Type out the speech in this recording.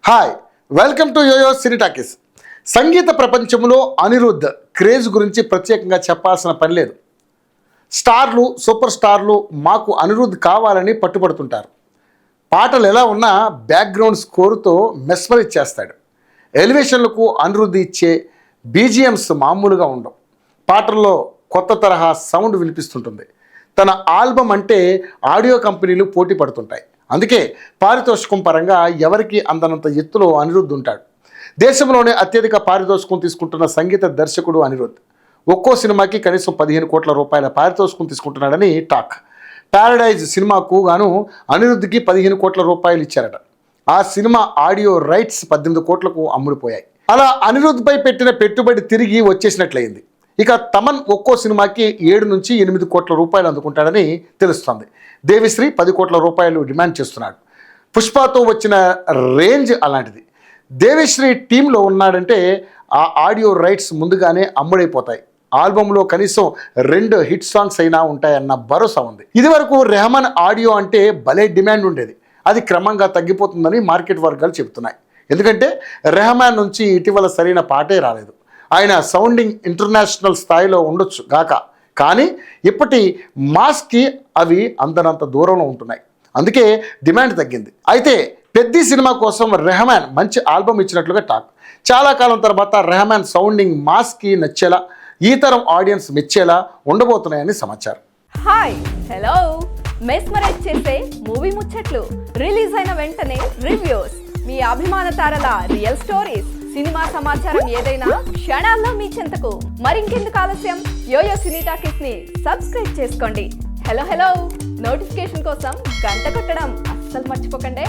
Hi, welcome to yoyo cine talkies. సంగీత ప్రపంచంలో Anirudh craze గురించి ప్రత్యేకంగా చెప్పాల్సిన పని లేదు. స్టార్లు, సూపర్ స్టార్లు మాకు అనిరుద్ధ్ కావాలని పట్టుబడుతుంటారు. పాటలు ఎలా ఉన్నా బ్యాక్గ్రౌండ్ స్కోరుతో మెస్మరైజ్ చేస్తాడు. ఎలివేషన్లకు అనిరుద్ధ్ ఇచ్చే బీజిఎమ్స్ మామూలుగా ఉండవు. పాటల్లో కొత్త తరహా సౌండ్ వినిపిస్తుంటుంది. తన ఆల్బమ్ అంటే ఆడియో కంపెనీలు పోటీ పడుతుంటాయి. అందుకే పారితోషికం పరంగా ఎవరికి అందనంత ఎత్తులో అనిరుద్ధ్ ఉంటాడు. దేశంలోనే అత్యధిక పారితోషికం తీసుకుంటున్న సంగీత దర్శకుడు అనిరుద్ధ్. ఒక్కో సినిమాకి కనీసం 15 కోట్ల రూపాయల పారితోషికం తీసుకుంటున్నాడని టాక్. ప్యారడైజ్ సినిమాకు గాను అనిరుద్ధ్కి 15 కోట్ల రూపాయలు ఇచ్చారట. ఆ సినిమా ఆడియో రైట్స్ 18 కోట్లకు అమ్ముడుపోయాయి. అలా అనిరుద్ధ్పై పెట్టిన పెట్టుబడి తిరిగి వచ్చేసినట్లయింది. ఇక తమన్ ఒక్కో సినిమాకి 7 నుంచి 8 కోట్ల రూపాయలు అందుకుంటాడని తెలుస్తోంది. దేవిశ్రీ 10 కోట్ల రూపాయలు డిమాండ్ చేస్తున్నాడు. పుష్పతో వచ్చిన రేంజ్ అలాంటిది. దేవిశ్రీ టీంలో ఉన్నాడంటే ఆ ఆడియో రైట్స్ ముందుగానే అమ్ముడైపోతాయి. ఆల్బంలో కనీసం 2 హిట్ సాంగ్స్ అయినా ఉంటాయన్న భరోసా ఉంది. ఇదివరకు రెహమాన్ ఆడియో అంటే భలే డిమాండ్ ఉండేది. అది క్రమంగా తగ్గిపోతుందని మార్కెట్ వర్గాలు చెబుతున్నాయి. ఎందుకంటే రెహమాన్ నుంచి ఇటీవల సరైన పాటే రాలేదు. ఆయన సౌండింగ్ ఇంటర్నేషనల్ స్థాయిలో ఉండొచ్చు గాక, కానీ ఇప్పటి మాస్కి అవి అందనంత దూరంలో ఉంటున్నాయి. అందుకే డిమాండ్ తగ్గింది. అయితే పెద్ద సినిమా కోసం రెహమాన్ మంచి ఆల్బమ్ ఇచ్చినట్లుగా టాక్. చాలా కాలం తర్వాత రెహమాన్ సౌండింగ్ మాస్కి నచ్చేలా, ఈ తరం ఆడియన్స్ మెచ్చేలా ఉండబోతున్నాయని సమాచారం. Hi, hello. మెస్మరైజ్ చేసే మూవీ ముచ్చట్లు, రిలీజ్ అయిన వెంటనే రివ్యూస్, మీ అభిమాన తారల రియల్ స్టోరీస్, సినిమా సమాచారం ఏదైనా క్షణాల్లో మీ చెంతకు. మరింకెందుకు ఆలస్యం, యోయో సినీ టాకీస్ ని సబ్స్క్రైబ్ చేసుకోండి. హలో నోటిఫికేషన్ కోసం గంట కొట్టడం అస్సలు మర్చిపోకండి.